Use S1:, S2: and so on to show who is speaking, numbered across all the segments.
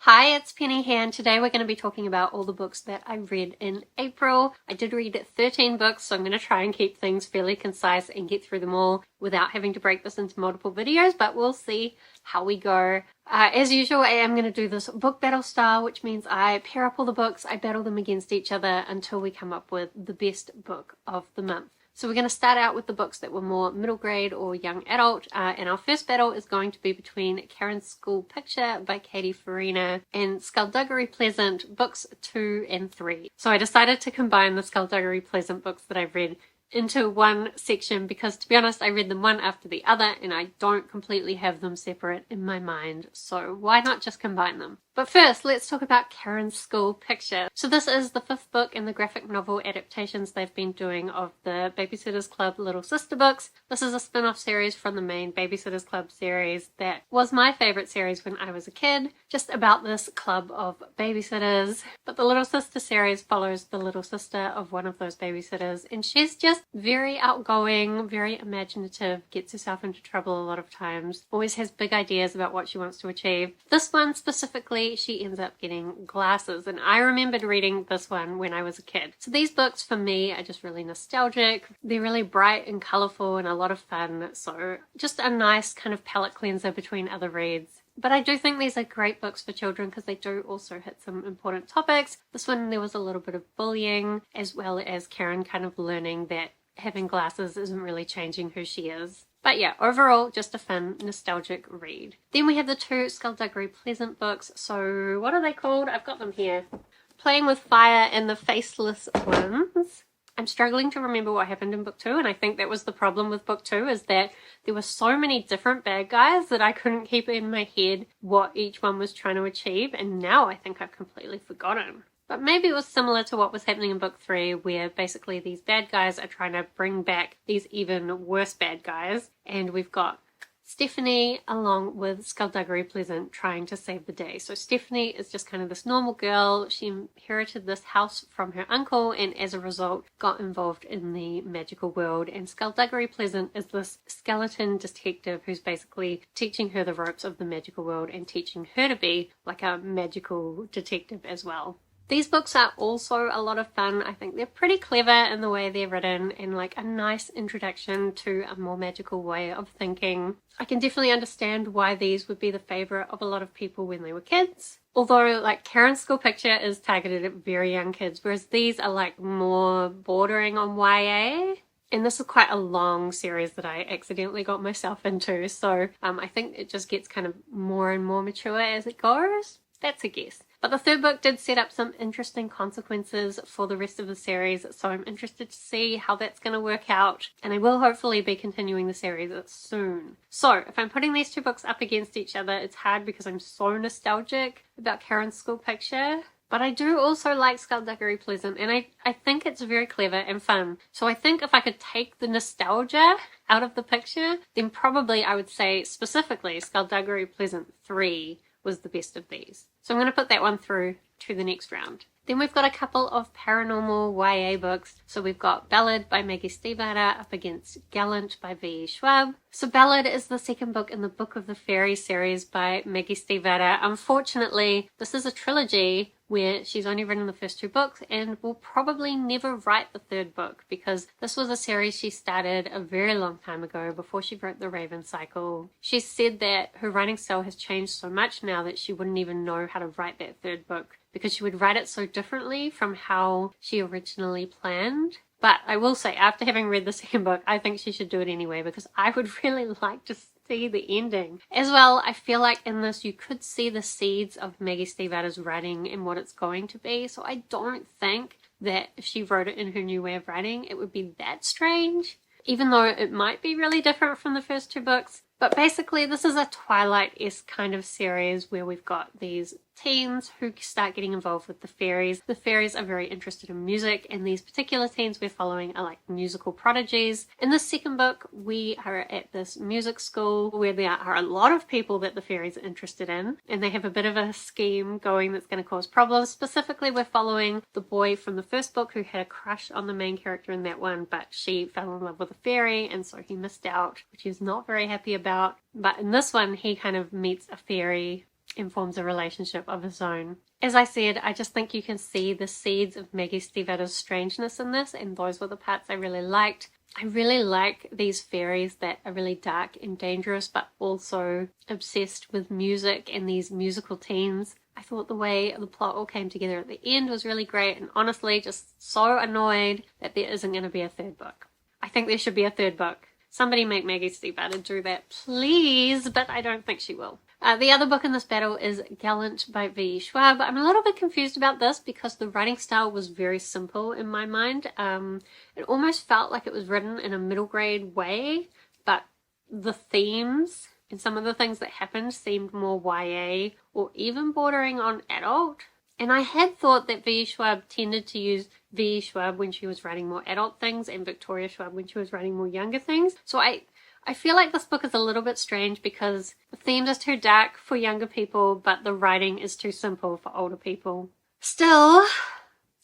S1: Hi, it's Penny here, and today we're going to be talking about all the books that I read in April. I did read 13 books, so I'm going to try and keep things fairly concise and get through them all without having to break this into multiple videos, but we'll see how we go. As usual, I am going to do this book battle style, which means I pair up all the books, I battle them against each other until we come up with the best book of the month. So we're going to start out with the books that were more middle grade or young adult, and our first battle is going to be between Karen's School Picture by Katy, Farina and Skulduggery Pleasant books 2 and 3. So I decided to combine the Skulduggery Pleasant books that I've read into one section because, to be honest, I read them one after the other and I don't completely have them separate in my mind, so why not just combine them? But first, let's talk about Karen's School Picture. So this is the 5th book in the graphic novel adaptations they've been doing of the Babysitters Club Little Sister books. This is a spin-off series from the main Babysitters Club series that was my favourite series when I was a kid, just about this club of babysitters. But the Little Sister series follows the little sister of one of those babysitters, and she's just very outgoing, very imaginative, gets herself into trouble a lot of times, always has big ideas about what she wants to achieve. This one specifically, she ends up getting glasses, and I remembered reading this one when I was a kid. So these books for me are just really nostalgic. They're really bright and colourful and a lot of fun, so just a nice kind of palate cleanser between other reads. But I do think these are great books for children because they do also hit some important topics. This one, there was a little bit of bullying, as well as Karen kind of learning that having glasses isn't really changing who she is. But yeah, overall, just a fun, nostalgic read. Then we have the 2 Skulduggery Pleasant books. So what are they called? I've got them here. Playing with Fire and the Faceless Ones. I'm struggling to remember what happened in book 2, and I think that was the problem with book 2, is that there were so many different bad guys that I couldn't keep in my head what each one was trying to achieve, and now I think I've completely forgotten. But maybe it was similar to what was happening in book 3, where basically these bad guys are trying to bring back these even worse bad guys, and we've got Stephanie along with Skulduggery Pleasant trying to save the day. So Stephanie is just kind of this normal girl. She inherited this house from her uncle and as a result got involved in the magical world, and Skulduggery Pleasant is this skeleton detective who's basically teaching her the ropes of the magical world and teaching her to be like a magical detective as well. These books are also a lot of fun. I think they're pretty clever in the way they're written and like a nice introduction to a more magical way of thinking. I can definitely understand why these would be the favourite of a lot of people when they were kids. Although like Karen's School Picture is targeted at very young kids, whereas these are like more bordering on YA. And this is quite a long series that I accidentally got myself into, so I think it just gets kind of more and more mature as it goes. That's a guess. But the 3rd book did set up some interesting consequences for the rest of the series, so I'm interested to see how that's going to work out, and I will hopefully be continuing the series soon. So if I'm putting these 2 books up against each other, it's hard because I'm so nostalgic about Karen's School Picture. But I do also like Skulduggery Pleasant, and I think it's very clever and fun. So I think if I could take the nostalgia out of the picture, then probably I would say specifically Skulduggery Pleasant 3 was the best of these. So I'm going to put that one through to the next round. Then we've got a couple of paranormal YA books. So we've got Ballad by Maggie Stiefvater up against Gallant by V. Schwab. So Ballad is the 2nd book in the Book of the Fairy series by Maggie Stiefvater. Unfortunately, this is a trilogy where she's only written the first 2 books and will probably never write the 3rd book because this was a series she started a very long time ago before she wrote the Raven Cycle. She said that her writing style has changed so much now that she wouldn't even know how to write that 3rd book because she would write it so differently from how she originally planned. But I will say, after having read the 2nd book, I think she should do it anyway because I would really like to see the ending. As well, I feel like in this you could see the seeds of Maggie Stiefvater's writing and what it's going to be, so I don't think that if she wrote it in her new way of writing, it would be that strange, even though it might be really different from the first 2 books. But basically, this is a Twilight-esque kind of series where we've got these teens who start getting involved with the fairies. The fairies are very interested in music, and these particular teens we're following are like musical prodigies. In the 2nd book, we are at this music school where there are a lot of people that the fairies are interested in, and they have a bit of a scheme going that's going to cause problems. Specifically, we're following the boy from the 1st book who had a crush on the main character in that one, but she fell in love with a fairy, and so he missed out, which he was not very happy about. But in this one, he kind of meets a fairy and forms a relationship of his own. As I said, I just think you can see the seeds of Maggie Stiefvater's strangeness in this, and those were the parts I really liked. I really like these fairies that are really dark and dangerous, but also obsessed with music and these musical teams. I thought the way the plot all came together at the end was really great, and honestly just so annoyed that there isn't going to be a third book. I think there should be a third book. Somebody make Maggie Stiefvater do that, please, but I don't think she will. The other book in this battle is Gallant by V. Schwab. I'm a little bit confused about this because the writing style was very simple in my mind. It almost felt like it was written in a middle grade way, but the themes and some of the things that happened seemed more YA or even bordering on adult. And I had thought that V. Schwab tended to use V. Schwab when she was writing more adult things and Victoria Schwab when she was writing more younger things. So I feel like this book is a little bit strange because the themes are too dark for younger people, but the writing is too simple for older people. Still,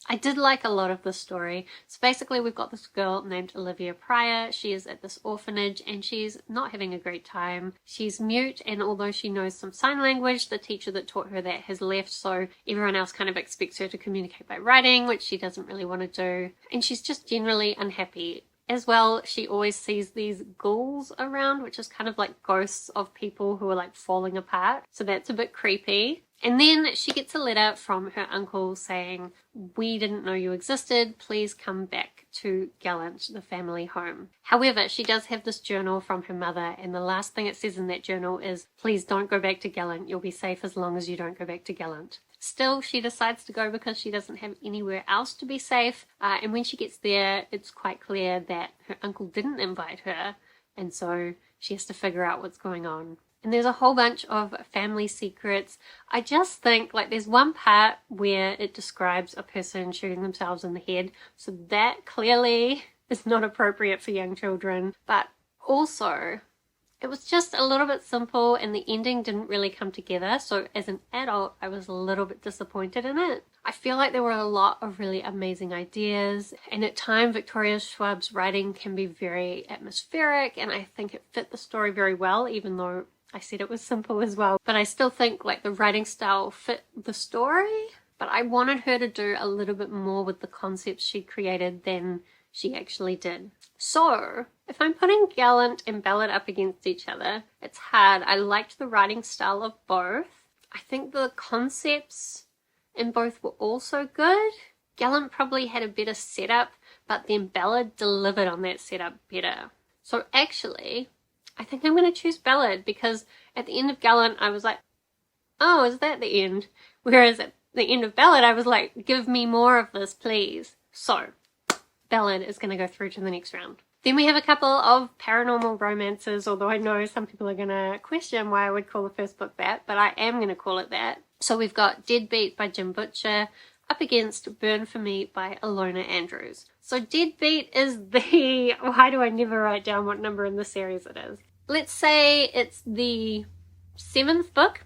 S1: I did like a lot of this story. So basically we've got this girl named Olivia Pryor. She is at this orphanage and she's not having a great time. She's mute, and although she knows some sign language, the teacher that taught her that has left, so everyone else kind of expects her to communicate by writing, which she doesn't really want to do. And she's just generally unhappy. As well, she always sees these ghouls around, which is kind of like ghosts of people who are like falling apart. So that's a bit creepy. And then she gets a letter from her uncle saying, "We didn't know you existed. Please come back to Gallant, the family home." However, she does have this journal from her mother, and the last thing it says in that journal is, "Please don't go back to Gallant. You'll be safe as long as you don't go back to Gallant." Still, she decides to go because she doesn't have anywhere else to be safe. And when she gets there, it's quite clear that her uncle didn't invite her, and so she has to figure out what's going on. And there's a whole bunch of family secrets. I just think, like, there's one part where it describes a person shooting themselves in the head, so that clearly is not appropriate for young children. But also, it was just a little bit simple and the ending didn't really come together, so as an adult I was a little bit disappointed in it. I feel like there were a lot of really amazing ideas, and at times Victoria Schwab's writing can be very atmospheric, and I think it fit the story very well, even though I said it was simple as well. But I still think like the writing style fit the story, but I wanted her to do a little bit more with the concepts she created than she actually did. So if I'm putting Gallant and Ballad up against each other, it's hard. I liked the writing style of both. I think the concepts in both were also good. Gallant probably had a better setup, but then Ballad delivered on that setup better. So actually, I think I'm going to choose Ballad, because at the end of Gallant I was like, oh, is that the end? Whereas at the end of Ballad I was like, give me more of this, please. So Ballad is going to go through to the next round. Then we have a couple of paranormal romances, although I know some people are going to question why I would call the first book that, but I am going to call it that. So we've got Deadbeat by Jim Butcher up against Burn For Me by Ilona Andrews. So Deadbeat is the... why do I never write down what number in the series it is? Let's say it's the 7th book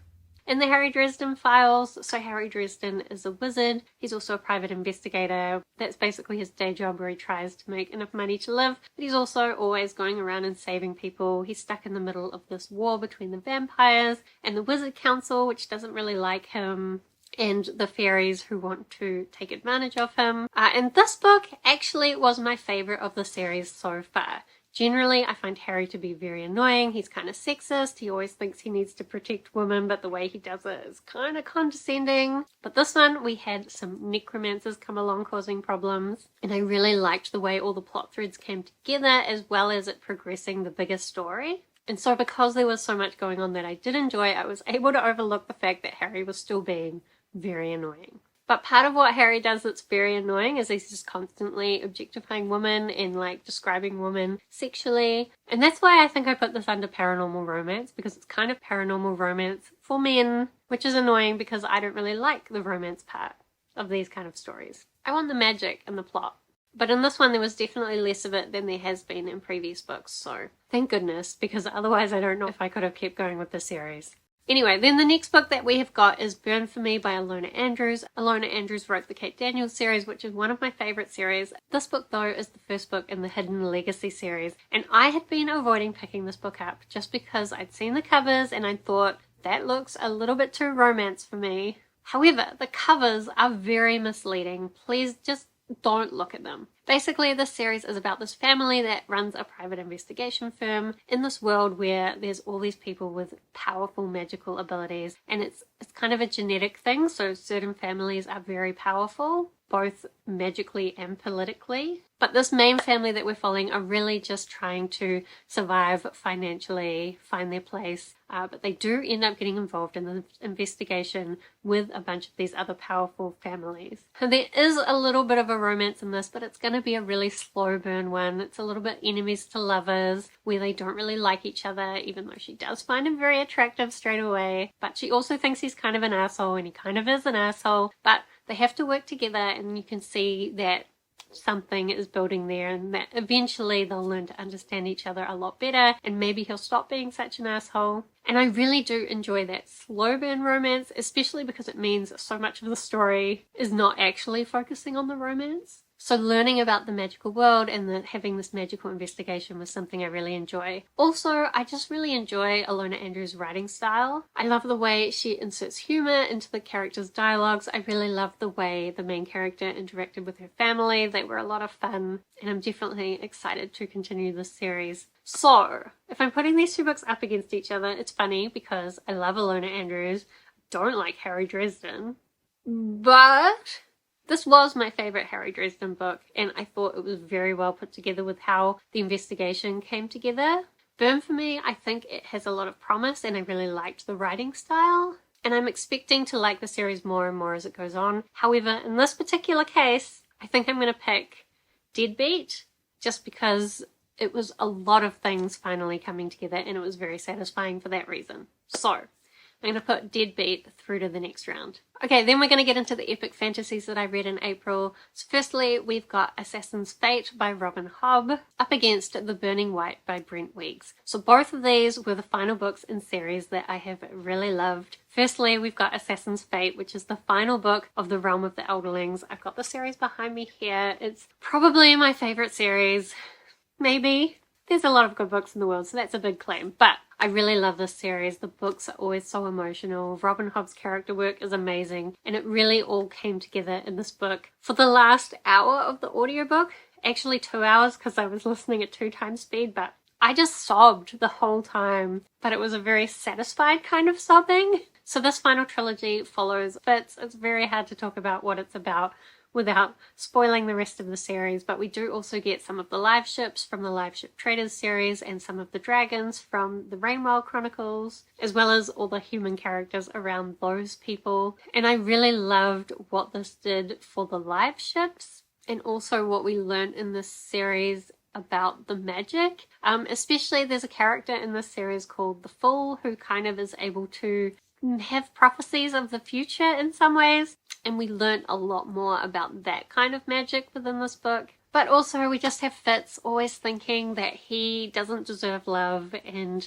S1: in the Harry Dresden files. So Harry Dresden is a wizard. He's also a private investigator. That's basically his day job, where he tries to make enough money to live, but he's also always going around and saving people. He's stuck in the middle of this war between the vampires and the Wizard Council, which doesn't really like him, and the fairies who want to take advantage of him. And this book actually was my favorite of the series so far. Generally, I find Harry to be very annoying. He's kind of sexist. He always thinks he needs to protect women, but the way he does it is kind of condescending. But this one, we had some necromancers come along causing problems, and I really liked the way all the plot threads came together, as well as it progressing the bigger story. And so because there was so much going on that I did enjoy, I was able to overlook the fact that Harry was still being very annoying. But part of what Harry does that's very annoying is he's just constantly objectifying women and like describing women sexually. And that's why I think I put this under paranormal romance, because it's kind of paranormal romance for men, which is annoying because I don't really like the romance part of these kind of stories. I want the magic and the plot. But in this one there was definitely less of it than there has been in previous books, so thank goodness, because otherwise I don't know if I could have kept going with the series. Anyway, then the next book that we have got is Burn For Me by Ilona Andrews. Ilona Andrews wrote the Kate Daniels series, which is one of my favourite series. This book, though, is the first book in the Hidden Legacy series, and I had been avoiding picking this book up just because I'd seen the covers and I thought that looks a little bit too romance for me. However, the covers are very misleading. Please just don't look at them. Basically, this series is about this family that runs a private investigation firm in this world where there's all these people with powerful magical abilities, and it's kind of a genetic thing, so certain families are very powerful, both magically and politically. But this main family that we're following are really just trying to survive financially, find their place, but they do end up getting involved in the investigation with a bunch of these other powerful families. And there is a little bit of a romance in this, but it's going to be a really slow burn one. It's a little bit enemies to lovers, where they don't really like each other, even though she does find him very attractive straight away. But she also thinks he's kind of an asshole, and he kind of is an asshole. But they have to work together, and you can see that something is building there, and that eventually they'll learn to understand each other a lot better, and maybe he'll stop being such an asshole. And I really do enjoy that slow burn romance, especially because it means so much of the story is not actually focusing on the romance. So learning about the magical world and having this magical investigation was something I really enjoy. Also, I just really enjoy Ilona Andrews' writing style. I love the way she inserts humor into the characters' dialogues. I really love the way the main character interacted with her family. They were a lot of fun, and I'm definitely excited to continue this series. So, if I'm putting these two books up against each other, it's funny because I love Ilona Andrews, don't like Harry Dresden, but this was my favorite Harry Dresden book, and I thought it was very well put together with how the investigation came together. Burn for me, I think it has a lot of promise, and I really liked the writing style, and I'm expecting to like the series more and more as it goes on. However, in this particular case, I think I'm going to pick Deadbeat, just because it was a lot of things finally coming together, and it was very satisfying for that reason. So, I'm going to put Deadbeat through to the next round. Okay, then we're going to get into the epic fantasies that I read in April. So firstly, we've got Assassin's Fate by Robin Hobb up against The Burning White by Brent Weeks. So both of these were the final books in series that I have really loved. Firstly, we've got Assassin's Fate, which is the final book of the Realm of the Elderlings. I've got the series behind me here. It's probably my favorite series. Maybe. There's a lot of good books in the world, so that's a big claim. But I really love this series. The books are always so emotional. Robin Hobb's character work is amazing, and it really all came together in this book. For the last hour of the audiobook, actually 2 hours because I was listening at 2 times speed, but I just sobbed the whole time. But it was a very satisfied kind of sobbing. So this final trilogy follows Fitz. It's very hard to talk about what it's about without spoiling the rest of the series, but we do also get some of the live ships from the Live Ship Traders series and some of the dragons from the Rainwell Chronicles, as well as all the human characters around those people. And I really loved what this did for the live ships, and also what we learned in this series about the magic. Especially there's a character in this series called the Fool, who kind of is able to have prophecies of the future in some ways, and we learned a lot more about that kind of magic within this book. But also we just have Fitz always thinking that he doesn't deserve love, and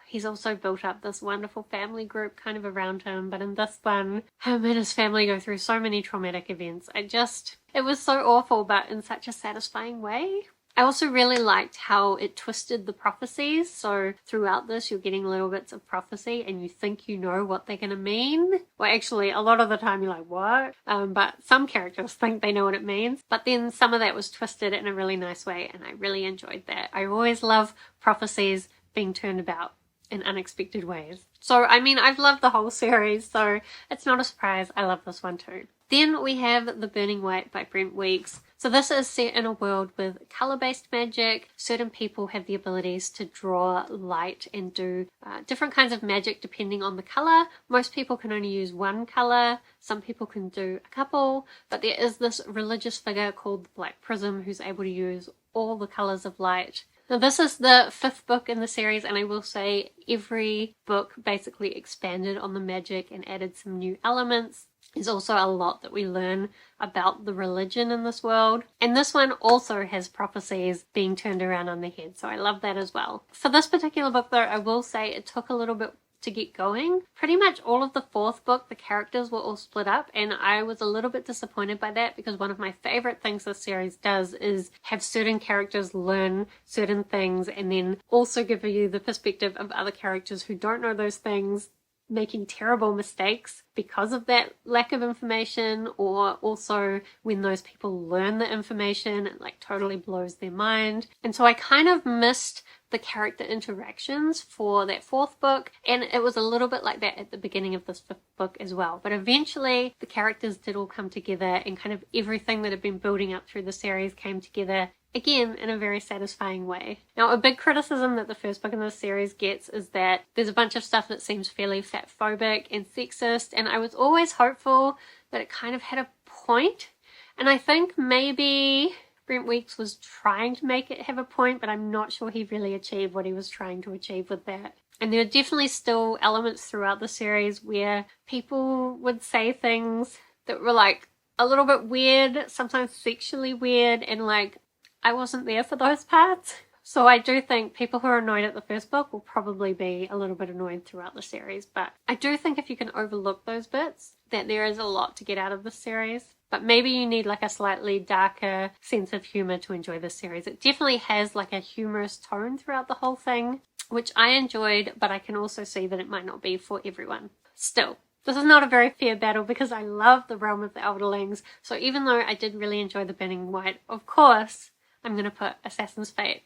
S1: he's also built up this wonderful family group kind of around him. But in this one, him and his family go through so many traumatic events. It was so awful, but in such a satisfying way. I also really liked how it twisted the prophecies. So throughout this, you're getting little bits of prophecy and you think you know what they're going to mean. Well, actually, a lot of the time you're like, what? But some characters think they know what it means. But then some of that was twisted in a really nice way, and I really enjoyed that. I always love prophecies being turned about in unexpected ways. So, I mean, I've loved the whole series, so it's not a surprise. I love this one too. Then we have The Burning White by Brent Weeks. So this is set in a world with colour-based magic. Certain people have the abilities to draw light and do different kinds of magic depending on the colour. Most people can only use one colour. Some people can do a couple. But there is this religious figure called the Black Prism who's able to use all the colours of light. Now this is the 5th book in the series, and I will say every book basically expanded on the magic and added some new elements. There's also a lot that we learn about the religion in this world. And this one also has prophecies being turned around on their head, so I love that as well. For this particular book though, I will say it took a little bit to get going. Pretty much all of the fourth book, the characters were all split up, and I was a little bit disappointed by that because one of my favorite things this series does is have certain characters learn certain things and then also give you the perspective of other characters who don't know those things, making terrible mistakes because of that lack of information, or also when those people learn the information, it like totally blows their mind. And so I kind of missed the character interactions for that fourth book, and it was a little bit like that at the beginning of this fifth book as well. But eventually the characters did all come together, and kind of everything that had been building up through the series came together again in a very satisfying way. Now, a big criticism that the first book in this series gets is that there's a bunch of stuff that seems fairly fatphobic and sexist, and I was always hopeful that it kind of had a point. And I think maybe Brent Weeks was trying to make it have a point, but I'm not sure he really achieved what he was trying to achieve with that. And there are definitely still elements throughout the series where people would say things that were like a little bit weird, sometimes sexually weird, and like I wasn't there for those parts. So I do think people who are annoyed at the first book will probably be a little bit annoyed throughout the series. But I do think if you can overlook those bits, that there is a lot to get out of this series. But maybe you need like a slightly darker sense of humor to enjoy this series. It definitely has like a humorous tone throughout the whole thing, which I enjoyed, but I can also see that it might not be for everyone. Still, this is not a very fair battle because I love the Realm of the Elderlings. So even though I did really enjoy the Burning White, of course, I'm going to put Assassin's Fate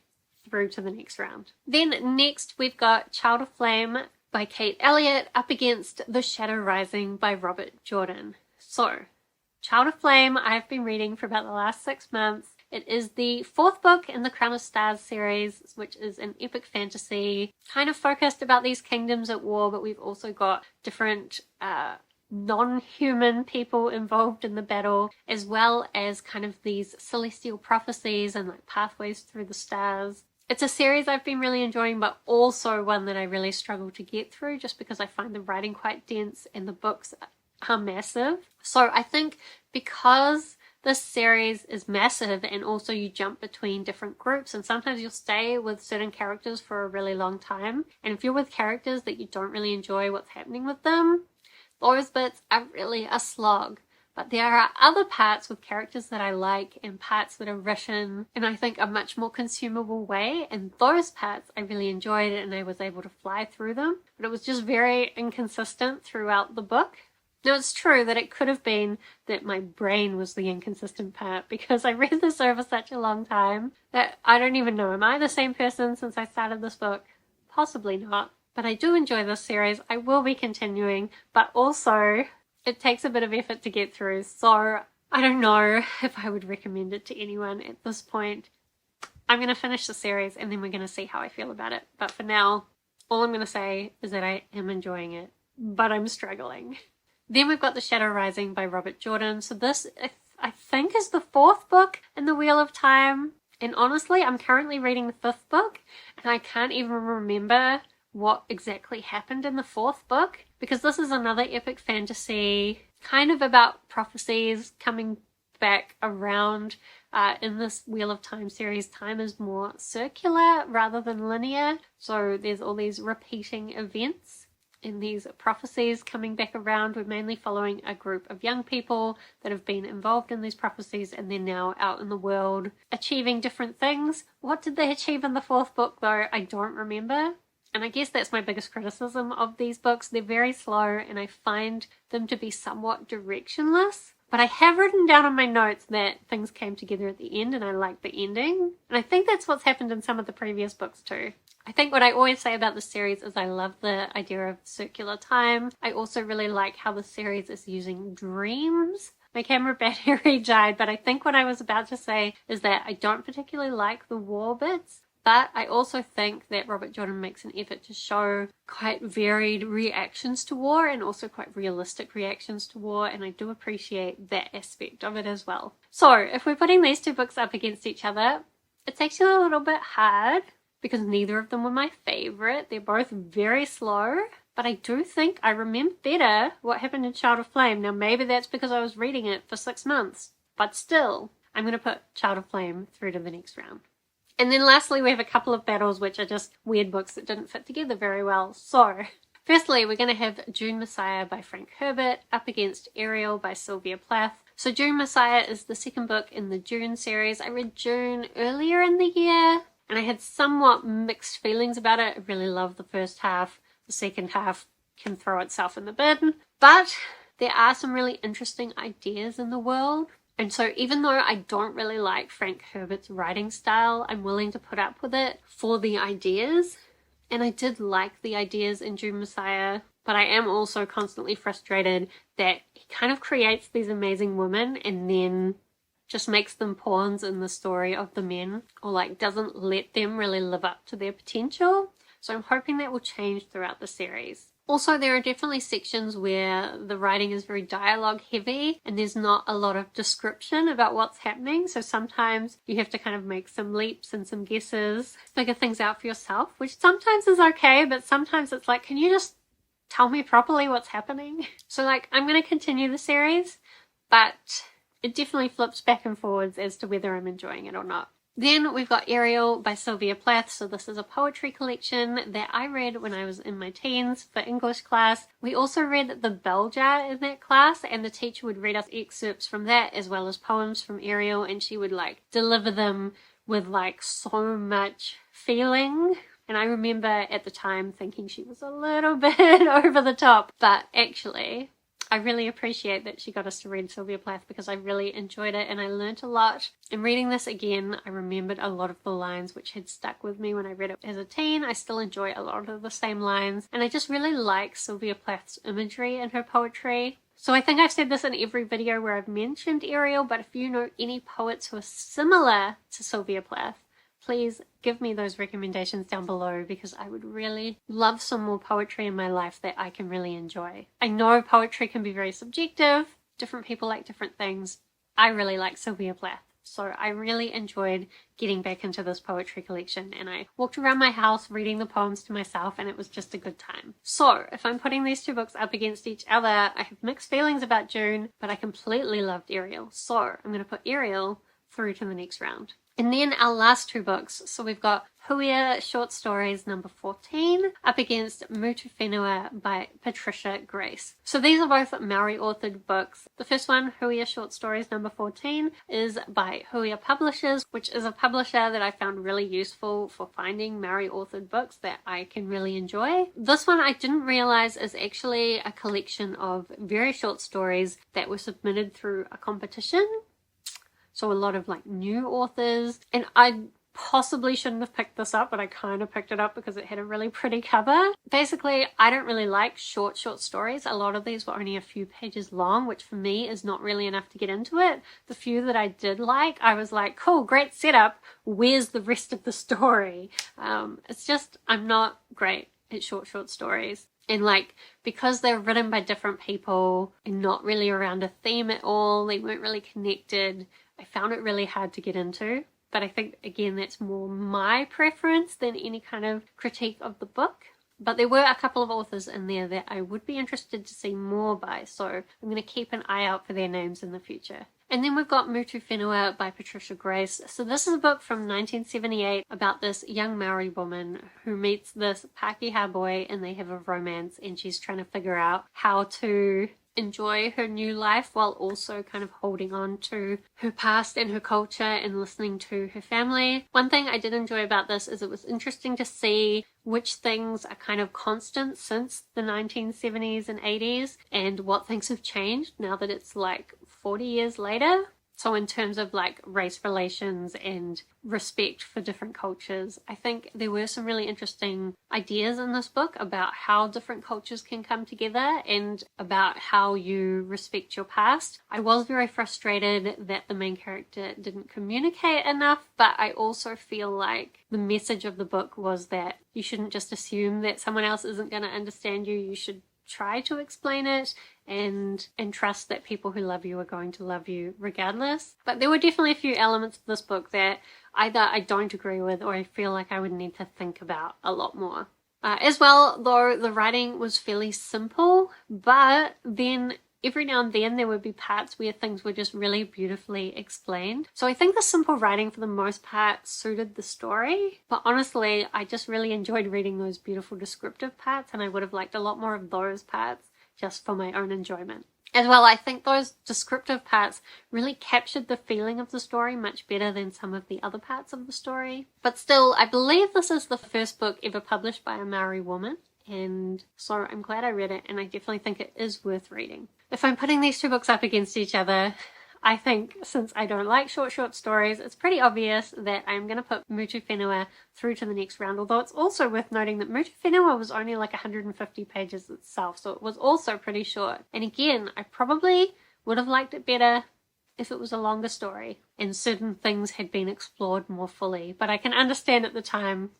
S1: through to the next round. Then next we've got Child of Flame by Kate Elliott up against The Shadow Rising by Robert Jordan. So, Child of Flame I've been reading for about the last 6 months. It is the fourth book in the Crown of Stars series, which is an epic fantasy, kind of focused about these kingdoms at war, but we've also got different non-human people involved in the battle, as well as kind of these celestial prophecies and like pathways through the stars. It's a series I've been really enjoying, but also one that I really struggle to get through just because I find the writing quite dense and the books are massive. So I think because this series is massive and also you jump between different groups, and sometimes you'll stay with certain characters for a really long time, and if you're with characters that you don't really enjoy what's happening with them, those bits are really a slog. But there are other parts with characters that I like and parts that are written in I think a much more consumable way, and those parts I really enjoyed and I was able to fly through them. But it was just very inconsistent throughout the book. Now it's true that it could have been that my brain was the inconsistent part because I read this over such a long time that I don't even know. Am I the same person since I started this book? Possibly not. But I do enjoy this series. I will be continuing, but also it takes a bit of effort to get through. So I don't know if I would recommend it to anyone at this point. I'm going to finish the series and then we're going to see how I feel about it. But for now, all I'm going to say is that I am enjoying it, but I'm struggling. Then we've got The Shadow Rising by Robert Jordan. So this, I think, is the fourth book in the Wheel of Time. And honestly, I'm currently reading the fifth book and I can't even remember what exactly happened in the fourth book, because this is another epic fantasy kind of about prophecies coming back around. In this Wheel of Time series, time is more circular rather than linear, so there's all these repeating events and these prophecies coming back around. We're mainly following a group of young people that have been involved in these prophecies and they're now out in the world achieving different things. What did they achieve in the fourth book though? I don't remember. And I guess that's my biggest criticism of these books. They're very slow and I find them to be somewhat directionless. But I have written down in my notes that things came together at the end and I liked the ending. And I think that's what's happened in some of the previous books too. I think what I always say about the series is I love the idea of circular time. I also really like how the series is using dreams. My camera battery died, but I think what I was about to say is that I don't particularly like the war bits. But I also think that Robert Jordan makes an effort to show quite varied reactions to war and also quite realistic reactions to war, and I do appreciate that aspect of it as well. So if we're putting these two books up against each other, it's actually a little bit hard because neither of them were my favorite. They're both very slow, but I do think I remember better what happened in Child of Flame. Now maybe that's because I was reading it for 6 months, but still, I'm going to put Child of Flame through to the next round. And then lastly, we have a couple of battles which are just weird books that didn't fit together very well. So, Firstly, we're going to have Dune Messiah by Frank Herbert up against Ariel by Sylvia Plath. So Dune Messiah is the second book in the Dune series. I read Dune earlier in the year and I had somewhat mixed feelings about it. I really love the first half. The second half can throw itself in the bin. But there are some really interesting ideas in the world. And so even though I don't really like Frank Herbert's writing style, I'm willing to put up with it for the ideas. And I did like the ideas in Dune Messiah, but I am also constantly frustrated that he kind of creates these amazing women and then just makes them pawns in the story of the men, or like doesn't let them really live up to their potential. So I'm hoping that will change throughout the series. Also, there are definitely sections where the writing is very dialogue heavy and there's not a lot of description about what's happening. So sometimes you have to kind of make some leaps and some guesses, figure things out for yourself, which sometimes is okay, but sometimes it's like, can you just tell me properly what's happening? So like, I'm going to continue the series, but it definitely flips back and forwards as to whether I'm enjoying it or not. Then we've got Ariel by Sylvia Plath. So this is a poetry collection that I read when I was in my teens for English class. We also read the bell jar in that class, and the teacher would read us excerpts from that as well as poems from Ariel, and she would like deliver them with like so much feeling. And I remember at the time thinking she was a little bit over the top, but actually I really appreciate that she got us to read Sylvia Plath because I really enjoyed it and I learnt a lot. In reading this again, I remembered a lot of the lines which had stuck with me when I read it as a teen. I still enjoy a lot of the same lines, and I just really like Sylvia Plath's imagery in her poetry. So I think I've said this in every video where I've mentioned Ariel, but if you know any poets who are similar to Sylvia Plath, please give me those recommendations down below because I would really love some more poetry in my life that I can really enjoy. I know poetry can be very subjective. Different people like different things. I really like Sylvia Plath. So I really enjoyed getting back into this poetry collection, and I walked around my house reading the poems to myself, and it was just a good time. So if I'm putting these two books up against each other, I have mixed feelings about Dune, but I completely loved Ariel. So I'm going to put Ariel through to the next round. And then our last two books. So we've got Huia Short Stories number 14 up against Mutuwhenua by Patricia Grace. So these are both Maori authored books. The first one, Huia Short Stories number 14, is by Huia Publishers, which is a publisher that I found really useful for finding Maori authored books that I can really enjoy. This one I didn't realize is actually a collection of very short stories that were submitted through a competition. So a lot of like new authors, and I possibly shouldn't have picked this up, but I kind of picked it up because it had a really pretty cover. Basically, I don't really like short stories. A lot of these were only a few pages long, which for me is not really enough to get into it. The few that I did like, I was like, cool, great setup. Where's the rest of the story? It's just, I'm not great at short stories. And like, because they're written by different people and not really around a theme at all, they weren't really connected. I found it really hard to get into, but I think, again, that's more my preference than any kind of critique of the book. But there were a couple of authors in there that I would be interested to see more by, so I'm going to keep an eye out for their names in the future. And then we've got Mutuwhenua by Patricia Grace. So this is a book from 1978 about this young Maori woman who meets this Pākehā boy and they have a romance, and she's trying to figure out how to enjoy her new life while also kind of holding on to her past and her culture and listening to her family. One thing I did enjoy about this is it was interesting to see which things are kind of constant since the 1970s and 80s and what things have changed now that it's like 40 years later. So in terms of like race relations and respect for different cultures, I think there were some really interesting ideas in this book about how different cultures can come together and about how you respect your past. I was very frustrated that the main character didn't communicate enough, but I also feel like the message of the book was that you shouldn't just assume that someone else isn't going to understand you. You should try to explain it and trust that people who love you are going to love you regardless. But there were definitely a few elements of this book that either I don't agree with or I feel like I would need to think about a lot more. As well, though, the writing was fairly simple, but then every now and then there would be parts where things were just really beautifully explained. So I think the simple writing for the most part suited the story, but honestly I just really enjoyed reading those beautiful descriptive parts, and I would have liked a lot more of those parts just for my own enjoyment. As well, I think those descriptive parts really captured the feeling of the story much better than some of the other parts of the story. But still, I believe this is the first book ever published by a Maori woman, and so I'm glad I read it, and I definitely think it is worth reading. If I'm putting these two books up against each other, I think since I don't like short stories, it's pretty obvious that I'm going to put Mutuwhenua through to the next round, although it's also worth noting that Mutuwhenua was only like 150 pages itself, so it was also pretty short. And again, I probably would have liked it better if it was a longer story and certain things had been explored more fully, but I can understand at the time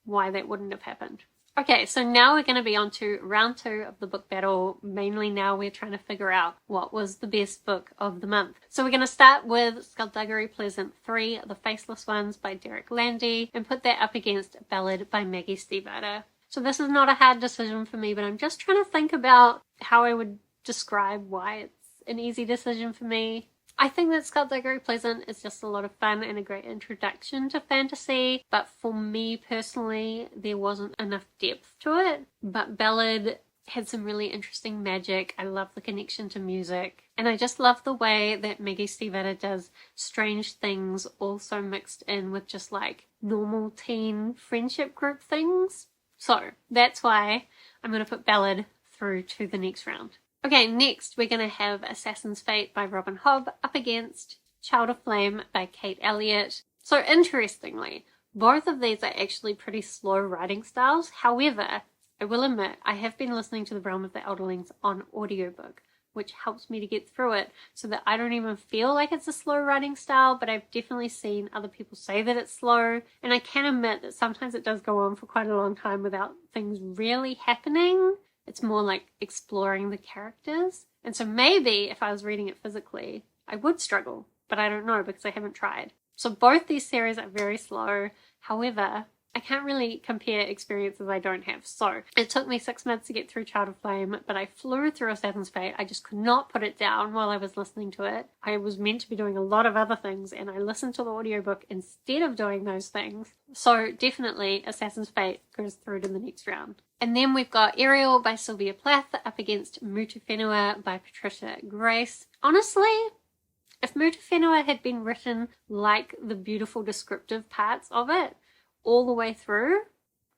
S1: why that wouldn't have happened. Okay, so now we're going to be on to round 2 of the book battle. Mainly now we're trying to figure out what was the best book of the month. So we're going to start with Skulduggery Pleasant 3, The Faceless Ones by Landy, and put that up against Ballad by Maggie Stiefvater. So this is not a hard decision for me, but I'm just trying to think about how I would describe why it's an easy decision for me. I think that Skulduggery Pleasant is just a lot of fun and a great introduction to fantasy, but for me personally, there wasn't enough depth to it. But Ballad had some really interesting magic. I love the connection to music, and I just love the way that Maggie Stiefvater does strange things also mixed in with just like normal teen friendship group things. So that's why I'm going to put Ballad through to the next round. Okay, next we're going to have Assassin's Fate by Robin Hobb up against Child of Flame by Kate Elliott. So interestingly, both of these are actually pretty slow writing styles. However, I will admit I have been listening to The Realm of the Elderlings on audiobook, which helps me to get through it so that I don't even feel like it's a slow writing style, but I've definitely seen other people say that it's slow, and I can admit that sometimes it does go on for quite a long time without things really happening. It's more like exploring the characters. And so maybe if I was reading it physically, I would struggle, but I don't know because I haven't tried. So both these series are very slow. However, I can't really compare experiences I don't have. So it took me 6 months to get through Child of Flame, but I flew through Assassin's Fate. I just could not put it down while I was listening to it. I was meant to be doing a lot of other things, and I listened to the audiobook instead of doing those things. So definitely Assassin's Fate goes through to the next round. And then we've got Ariel by Sylvia Plath up against Mutuwhenua by Patricia Grace. Honestly, if Mutuwhenua had been written like the beautiful descriptive parts of it all the way through,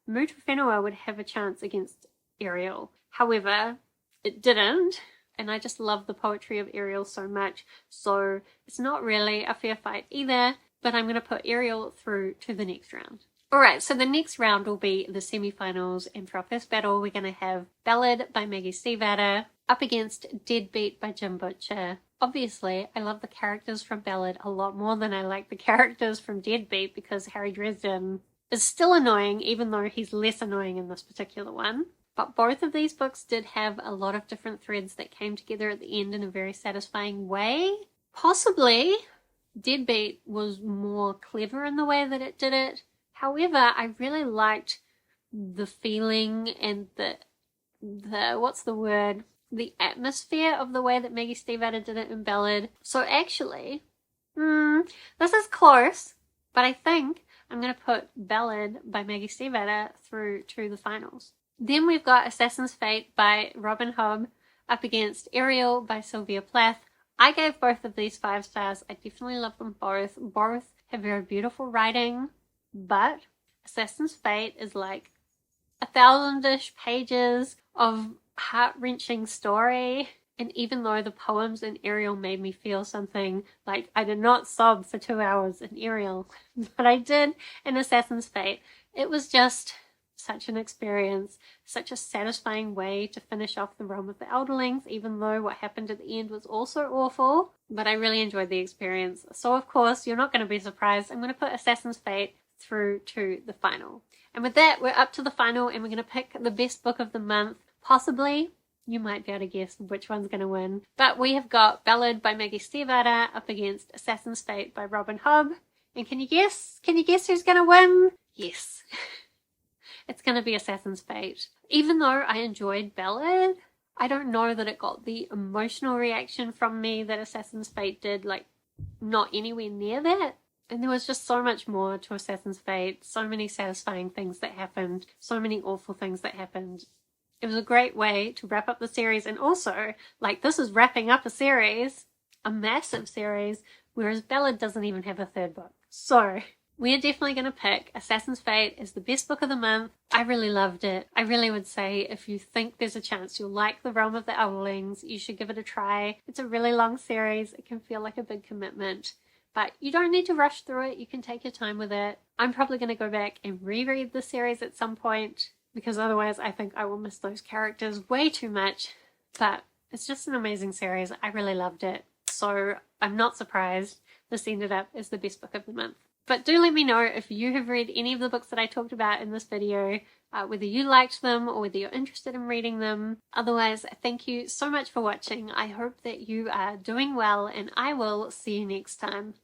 S1: Mutuwhenua would have a chance against Ariel. However, it didn't, and I just love the poetry of Ariel so much, so it's not really a fair fight either, but I'm going to put Ariel through to the next round. Alright, so the next round will be the semi-finals, and for our first battle we're going to have Ballad by Maggie Stiefvater up against Deadbeat by Jim Butcher. Obviously, I love the characters from Ballad a lot more than I like the characters from Deadbeat because Harry Dresden is still annoying, even though he's less annoying in this particular one. But both of these books did have a lot of different threads that came together at the end in a very satisfying way. Possibly, Deadbeat was more clever in the way that it did it. However, I really liked the feeling and the atmosphere of the way that Maggie Stiefvater did it in Ballad. So actually, this is close, but I think I'm going to put Ballad by Maggie Stiefvater through to the finals. Then we've got Assassin's Fate by Robin Hobb up against Ariel by Sylvia Plath. I gave both of these 5 stars. I definitely love them both. Both have very beautiful writing, but Assassin's Fate is like 1,000-ish pages of heart-wrenching story. And even though the poems in Ariel made me feel something, like I did not sob for 2 hours in Ariel, but I did in Assassin's Fate. It was just such an experience, such a satisfying way to finish off the Realm of the Elderlings, even though what happened at the end was also awful. But I really enjoyed the experience. So of course, you're not going to be surprised. I'm going to put Assassin's Fate through to the final. And with that, we're up to the final, and we're going to pick the best book of the month. Possibly, you might be able to guess which one's going to win. But we have got Ballad by Maggie Stiefvater up against Assassin's Fate by Robin Hobb. And can you guess? Can you guess who's going to win? Yes. It's going to be Assassin's Fate. Even though I enjoyed Ballad, I don't know that it got the emotional reaction from me that Assassin's Fate did, like not anywhere near that. And there was just so much more to Assassin's Fate, so many satisfying things that happened, so many awful things that happened. It was a great way to wrap up the series, and also, like, this is wrapping up a series, a massive series, whereas Ballad doesn't even have a third book. So we're definitely going to pick Assassin's Fate as the best book of the month. I really loved it. I really would say if you think there's a chance you'll like The Realm of the Elderlings, you should give it a try. It's a really long series. It can feel like a big commitment, but you don't need to rush through it. You can take your time with it. I'm probably going to go back and reread the series at some point, because otherwise I think I will miss those characters way too much. But it's just an amazing series. I really loved it. So I'm not surprised this ended up as the best book of the month. But do let me know if you have read any of the books that I talked about in this video, whether you liked them or whether you're interested in reading them. Otherwise, thank you so much for watching. I hope that you are doing well, and I will see you next time.